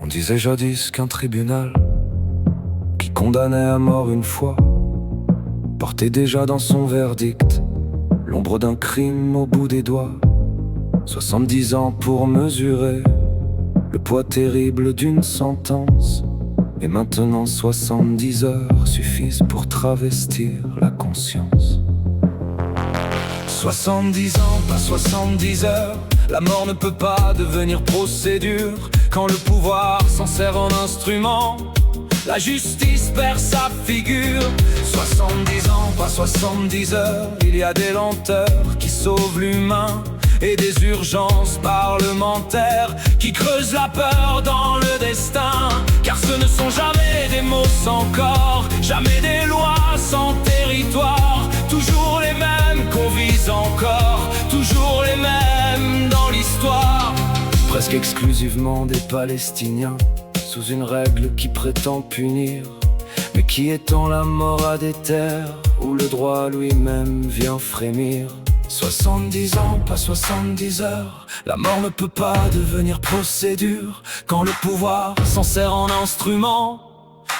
disait jadis qu'un tribunal qui condamnait à mort une fois portait déjà dans son verdict l'ombre d'un crime au bout des doigts. 70 ans pour mesurer le poids terrible d'une sentence. Et maintenant 70 heures suffisent pour travestir la conscience. 70 ans, pas 70 heures. La mort ne peut pas devenir procédure quand le pouvoir s'en sert en instrument. La justice perd sa figure. 70 ans, pas 70 heures. Il y a des lenteurs qui sauvent l'humain et des urgences parlementaires qui creusent la peur dans le destin. Car ce ne sont jamais des mots sans corps, jamais des lois sans territoire. Toujours les mêmes qu'on vise encore, toujours les mêmes dans l'histoire. Presque exclusivement des Palestiniens, sous une règle qui prétend punir, mais qui étend la mort à des terres où le droit lui-même vient frémir. 70 ans, pas 70 heures. La mort ne peut pas devenir procédure quand le pouvoir s'en sert en instrument.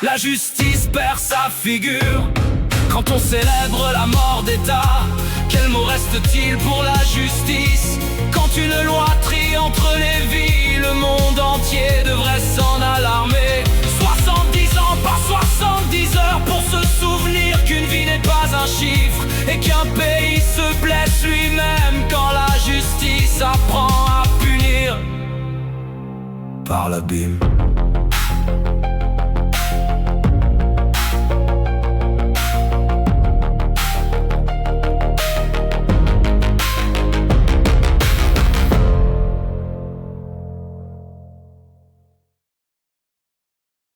La justice perd sa figure quand on célèbre la mort d'État. Quel mot reste-t-il pour la justice quand une loi trie entre les vies? Le monde entier devrait s'en alarmer. 70 ans, pas 70 heures pour se souvenir qu'une vie n'est pas un chiffre et qu'un pays se blesse lui-même quand la justice apprend à punir par l'abîme.